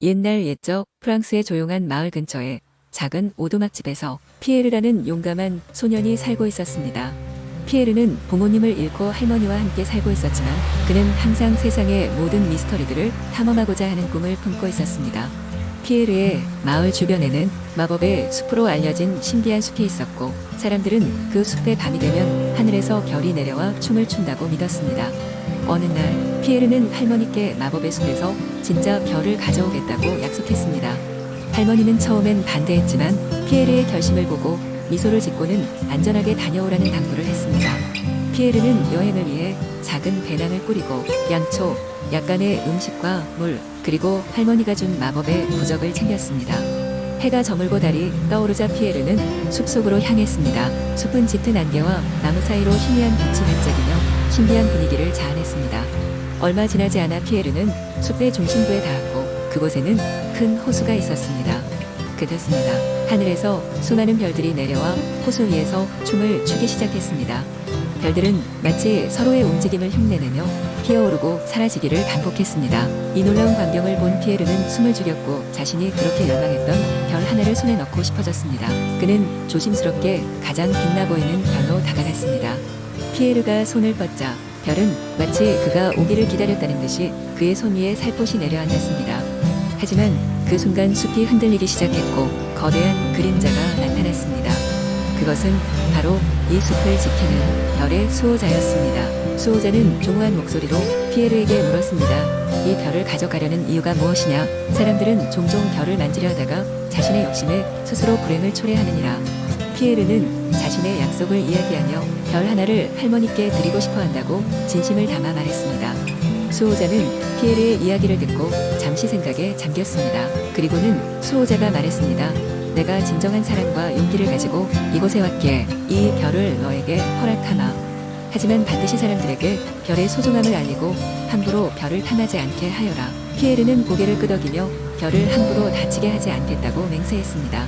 옛날 옛적 프랑스의 조용한 마을 근처에 작은 오두막집에서 피에르라는 용감한 소년이 살고 있었습니다. 피에르는 부모님을 잃고 할머니와 함께 살고 있었지만 그는 항상 세상의 모든 미스터리들을 탐험하고자 하는 꿈을 품고 있었습니다. 피에르의 마을 주변에는 마법의 숲으로 알려진 신비한 숲이 있었고 사람들은 그 숲에 밤이 되면 하늘에서 별이 내려와 춤을 춘다고 믿었습니다. 어느 날 피에르는 할머니께 마법의 숲에서 진짜 별을 가져오겠다고 약속했습니다. 할머니는 처음엔 반대했지만 피에르의 결심을 보고 미소를 짓고는 안전하게 다녀오라는 당부를 했습니다. 피에르는 여행을 위해 작은 배낭을 꾸리고 양초, 약간의 음식과 물, 그리고 할머니가 준 마법의 부적을 챙겼습니다. 해가 저물고 달이 떠오르자 피에르는 숲속으로 향했습니다. 숲은 짙은 안개와 나무 사이로 희미한 빛이 반짝이며 신비한 분위기를 자아냈습니다. 얼마 지나지 않아 피에르는 숲의 중심부에 닿았고 그곳에는 큰 호수가 있었습니다. 그렇습니다. 하늘에서 수많은 별들이 내려와 호수 위에서 춤을 추기 시작했습니다. 별들은 마치 서로의 움직임을 흉내내며 피어오르고 사라지기를 반복했습니다. 이 놀라운 광경을 본 피에르는 숨을 죽였고 자신이 그렇게 열망했던 별 하나를 손에 넣고 싶어졌습니다. 그는 조심스럽게 가장 빛나 보이는 별로 다가갔습니다. 피에르가 손을 뻗자 별은 마치 그가 오기를 기다렸다는 듯이 그의 손 위에 살포시 내려앉았습니다. 하지만 그 순간 숲이 흔들리기 시작했고 거대한 그림자가 나타났습니다. 그것은 바로 이 숲을 지키는 별의 수호자였습니다. 수호자는 조용한 목소리로 피에르에게 물었습니다. 이 별을 가져가려는 이유가 무엇이냐? 사람들은 종종 별을 만지려 하다가 자신의 욕심에 스스로 불행을 초래하느니라. 피에르는 자신의 약속을 이야기하며 별 하나를 할머니께 드리고 싶어 한다고 진심을 담아 말했습니다. 수호자는 피에르의 이야기를 듣고 잠시 생각에 잠겼습니다. 그리고는 수호자가 말했습니다. 내가 진정한 사랑과 용기를 가지고 이곳에 왔기에 이 별을 너에게 허락하마. 하지만 반드시 사람들에게 별의 소중함을 알리고 함부로 별을 탐하지 않게 하여라. 피에르는 고개를 끄덕이며 별을 함부로 다치게 하지 않겠다고 맹세했습니다.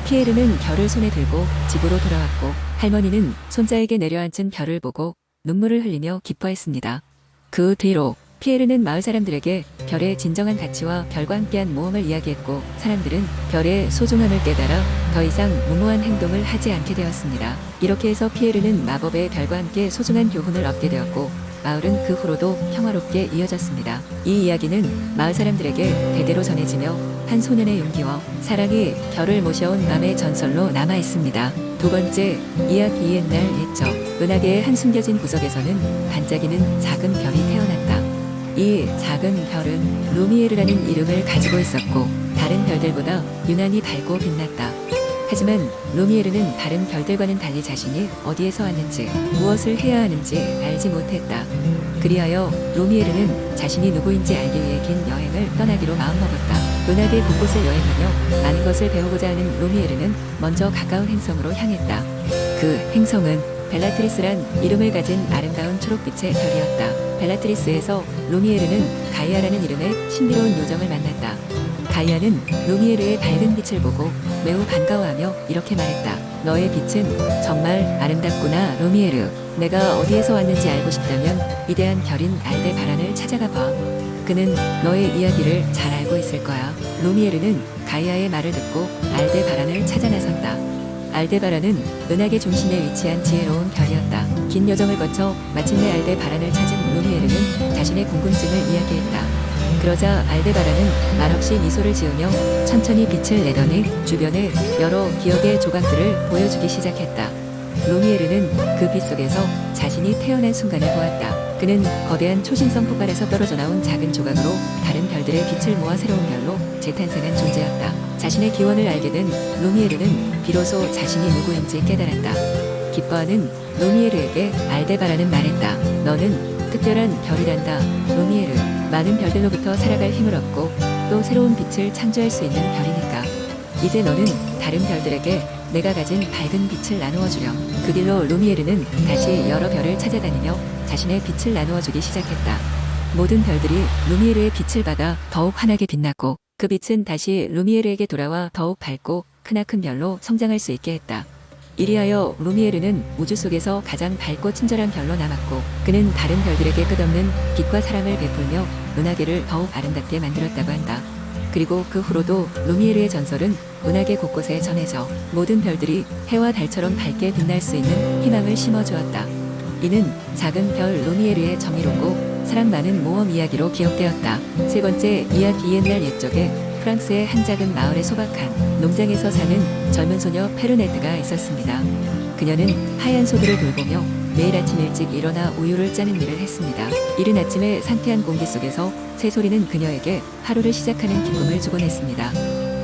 피에르는 별을 손에 들고 집으로 돌아왔고 할머니는 손자에게 내려앉은 별을 보고 눈물을 흘리며 기뻐했습니다. 그 뒤로 피에르는 마을 사람들에게 별의 진정한 가치와 별과 함께한 모험을 이야기했고 사람들은 별의 소중함을 깨달아 더 이상 무모한 행동을 하지 않게 되었습니다. 이렇게 해서 피에르는 마법의 별과 함께 소중한 교훈을 얻게 되었고 마을은 그 후로도 평화롭게 이어졌습니다. 이 이야기는 마을 사람들에게 대대로 전해지며 한 소년의 용기와 사랑이 별을 모셔온 밤의 전설로 남아 있습니다. 두 번째, 이야기 옛날 옛적 은하계의 한 숨겨진 구석에서는 반짝이는 작은 별이 태어났다. 이 작은 별은 루미에르라는 이름을 가지고 있었고 다른 별들보다 유난히 밝고 빛났다. 하지만 루미에르는 다른 별들과는 달리 자신이 어디에서 왔는지 무엇을 해야 하는지 알지 못했다. 그리하여 루미에르는 자신이 누구인지 알기 위해 긴 여행을 떠나기로 마음먹었다. 은하계 곳곳을 여행하며 많은 것을 배우고자 하는 루미에르는 먼저 가까운 행성으로 향했다. 그 행성은 벨라트리스란 이름을 가진 아름다운 초록빛의 별이었다. 벨라트리스에서 루미에르는 가이아라는 이름의 신비로운 요정을 만났다. 가이아는 루미에르의 밝은 빛을 보고 매우 반가워하며 이렇게 말했다. 너의 빛은 정말 아름답구나, 루미에르. 내가 어디에서 왔는지 알고 싶다면 위대한 별인 알데바란을 찾아가 봐. 그는 너의 이야기를 잘 알고 있을 거야. 루미에르는 가이아의 말을 듣고 알데바란을 찾아 나섰다. 알데바란은 은하계 중심에 위치한 지혜로운 별이었다. 긴 여정을 거쳐 마침내 알데바란을 찾은 루미에르는 자신의 궁금증을 이야기했다. 그러자 알데바란은 말없이 미소를 지으며 천천히 빛을 내더니 주변에 여러 기억의 조각들을 보여주기 시작했다. 루미에르는 그 빛 속에서 자신이 태어난 순간을 보았다. 그는 거대한 초신성 폭발에서 떨어져 나온 작은 조각으로 다른 별들의 빛을 모아 새로운 별로 재탄생한 존재였다. 자신의 기원을 알게 된 루미에르는 비로소 자신이 누구인지 깨달았다. 기뻐하는 루미에르에게 알데바란은 말했다. 너는 특별한 별이란다, 루미에르. 많은 별들로부터 살아갈 힘을 얻고 또 새로운 빛을 창조할 수 있는 별이니까. 이제 너는 다른 별들에게 내가 가진 밝은 빛을 나누어 주렴. 그 길로 루미에르는 다시 여러 별을 찾아다니며 자신의 빛을 나누어 주기 시작했다. 모든 별들이 루미에르의 빛을 받아 더욱 환하게 빛났고 그 빛은 다시 루미에르에게 돌아와 더욱 밝고 크나큰 별로 성장할 수 있게 했다. 이리하여 루미에르는 우주 속에서 가장 밝고 친절한 별로 남았고 그는 다른 별들에게 끝없는 빛과 사랑을 베풀며 은하계를 더욱 아름답게 만들었다고 한다. 그리고 그 후로도 루미에르의 전설은 은하계 곳곳에 전해져 모든 별들이 해와 달처럼 밝게 빛날 수 있는 희망을 심어주었다. 이는 작은 별 루미에르의 정의롭고 사랑 많은 모험 이야기로 기억되었다. 세 번째 이야기. 옛날 옛적에 프랑스의 한 작은 마을에 소박한 농장에서 사는 젊은 소녀 페르네트가 있었습니다. 그녀는 하얀 소들을 돌보며 매일 아침 일찍 일어나 우유를 짜는 일을 했습니다. 이른 아침에 상쾌한 공기 속에서 새소리는 그녀에게 하루를 시작하는 기쁨을 주곤 했습니다.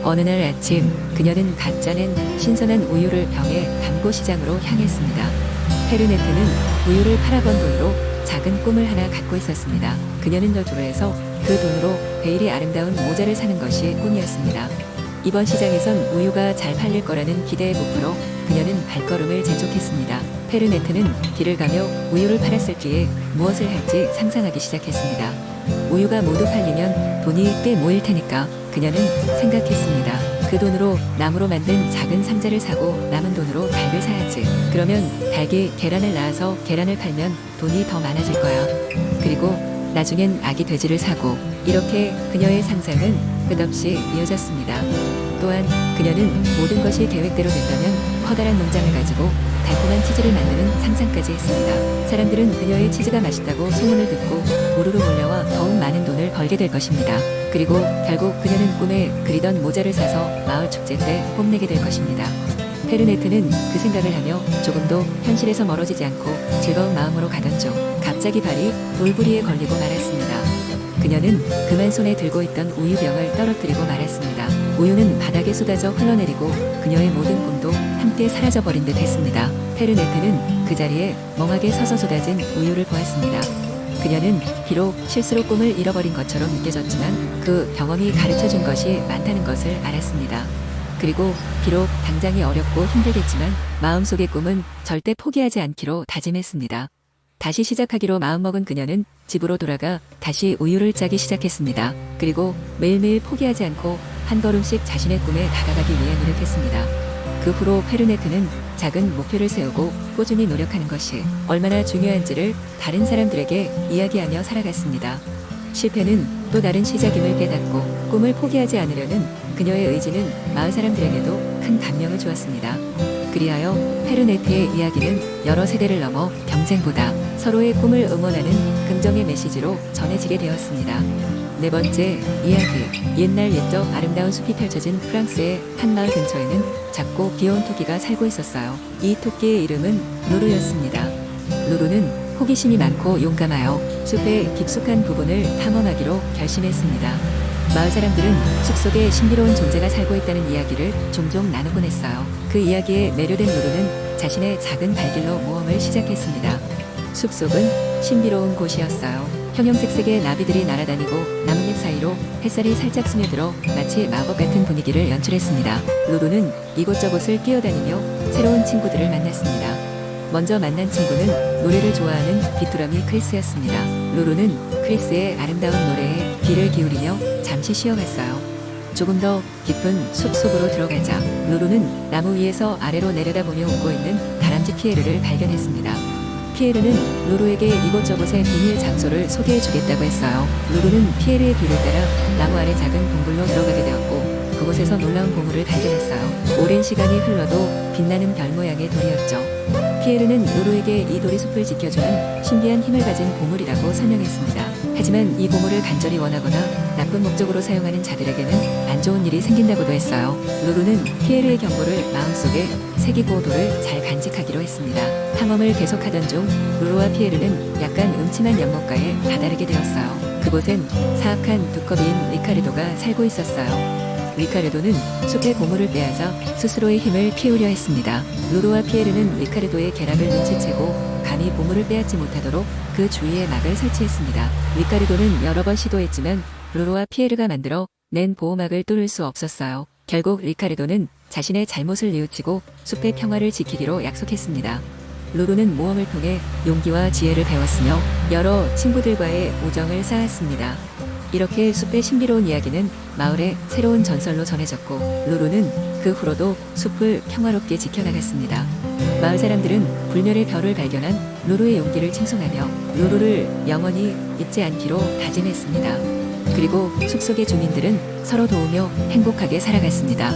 어느 날 아침 그녀는 갓 짜낸 신선한 우유를 병에 담고 시장으로 향했습니다. 페르네트는 우유를 팔아번 돈으로 작은 꿈을 하나 갖고 있었습니다. 그녀는 저주로에서 그 돈으로 베일이 아름다운 모자를 사는 것이 꿈이었습니다. 이번 시장에선 우유가 잘 팔릴 거라는 기대에 부풀어 그녀는 발걸음을 재촉했습니다. 페르네트는 길을 가며 우유를 팔았을 뒤에 무엇을 할지 상상하기 시작했습니다. 우유가 모두 팔리면 돈이 꽤 모일 테니까 그녀는 생각했습니다. 그 돈으로 나무로 만든 작은 상자를 사고 남은 돈으로 닭을 사야지. 그러면 닭이 계란을 낳아서 계란을 팔면 돈이 더 많아질 거야. 그리고 나중엔 아기 돼지를 사고. 이렇게 그녀의 상상은 끝없이 이어졌습니다. 또한 그녀는 모든 것이 계획대로 된다면 커다란 농장을 가지고 달콤한 치즈를 만드는 상상까지 했습니다. 사람들은 그녀의 치즈가 맛있다고 소문을 듣고 우르르 몰려와 더욱 많은 돈을 벌게 될 것입니다. 그리고 결국 그녀는 꿈에 그리던 모자를 사서 마을 축제 때 뽐내게 될 것입니다. 페르네트는 그 생각을 하며 조금도 현실에서 멀어지지 않고 즐거운 마음으로 가던 중 갑자기 발이 돌부리에 걸리고 말았습니다. 그녀는 그만 손에 들고 있던 우유병을 떨어뜨리고 말았습니다. 우유는 바닥에 쏟아져 흘러내리고 그녀의 모든 꿈도 함께 사라져버린 듯 했습니다. 페르네트는 그 자리에 멍하게 서서 쏟아진 우유를 보았습니다. 그녀는 비록 실수로 꿈을 잃어버린 것처럼 느껴졌지만 그 경험이 가르쳐준 것이 많다는 것을 알았습니다. 그리고 비록 당장이 어렵고 힘들겠지만 마음속의 꿈은 절대 포기하지 않기로 다짐했습니다. 다시 시작하기로 마음먹은 그녀는 집으로 돌아가 다시 우유를 짜기 시작했습니다. 그리고 매일매일 포기하지 않고 한 걸음씩 자신의 꿈에 다가가기 위해 노력했습니다. 그 후로 페르네트는 작은 목표를 세우고 꾸준히 노력하는 것이 얼마나 중요한지를 다른 사람들에게 이야기하며 살아갔습니다. 실패는 또 다른 시작임을 깨닫고 꿈을 포기하지 않으려는 그녀의 의지는 마을 사람들에게도 큰 감명을 주었습니다. 그리하여 페르네트의 이야기는 여러 세대를 넘어 경쟁보다 서로의 꿈을 응원하는 긍정의 메시지로 전해지게 되었습니다. 네 번째 이야기. 옛날 옛적 아름다운 숲이 펼쳐진 프랑스의 한 마을 근처에는 작고 귀여운 토끼가 살고 있었어요. 이 토끼의 이름은 루루였습니다. 루루는 호기심이 많고 용감하여 숲의 깊숙한 부분을 탐험하기로 결심했습니다. 마을 사람들은 숲속에 신비로운 존재가 살고 있다는 이야기를 종종 나누곤 했어요. 그 이야기에 매료된 루루는 자신의 작은 발길로 모험을 시작했습니다. 숲속은 신비로운 곳이었어요. 형형색색의 나비들이 날아다니고 나뭇잎 사이로 햇살이 살짝 스며들어 마치 마법 같은 분위기를 연출했습니다. 루루는 이곳저곳을 뛰어다니며 새로운 친구들을 만났습니다. 먼저 만난 친구는 노래를 좋아하는 귀뚜라미 크리스였습니다. 루루는 크리스의 아름다운 노래에 귀를 기울이며 잠시 쉬어갔어요. 조금 더 깊은 숲 속으로 들어가자 루루는 나무 위에서 아래로 내려다보며 웃고 있는 다람쥐 피에르를 발견했습니다. 피에르는 루루에게 이곳저곳의 비밀 장소를 소개해주겠다고 했어요. 루루는 피에르의 뒤를 따라 나무 아래 작은 동굴로 들어가게 되었고 그곳에서 놀라운 보물을 발견했어요. 오랜 시간이 흘러도 빛나는 별 모양의 돌이었죠. 피에르는 루루에게 이 돌이 숲을 지켜주는 신비한 힘을 가진 보물이라고 설명했습니다. 하지만 이 보물을 간절히 원하거나 나쁜 목적으로 사용하는 자들에게는 안 좋은 일이 생긴다고도 했어요. 루루는 피에르의 경고를 마음속에 새기고 돌을 잘 간직하기로 했습니다. 탐험을 계속하던 중 루루와 피에르는 약간 음침한 연못가에 다다르게 되었어요. 그곳엔 사악한 두꺼비인 리카르도가 살고 있었어요. 리카르도는 숲의 보물을 빼앗아 스스로의 힘을 키우려 했습니다. 루루와 피에르는 리카르도의 계략을 눈치채고 감히 보물을 빼앗지 못하도록 그 주위에 막을 설치했습니다. 리카르도는 여러 번 시도했지만 루루와 피에르가 만들어 낸 보호막을 뚫을 수 없었어요. 결국 리카르도는 자신의 잘못을 뉘우치고 숲의 평화를 지키기로 약속했습니다. 루루는 모험을 통해 용기와 지혜를 배웠으며 여러 친구들과의 우정을 쌓았습니다. 이렇게 숲의 신비로운 이야기는 마을에 새로운 전설로 전해졌고 루루는 그 후로도 숲을 평화롭게 지켜나갔습니다. 마을 사람들은 불멸의 별을 발견한 루루의 용기를 칭송하며 루루를 영원히 잊지 않기로 다짐했습니다. 그리고 숲속의 주민들은 서로 도우며 행복하게 살아갔습니다.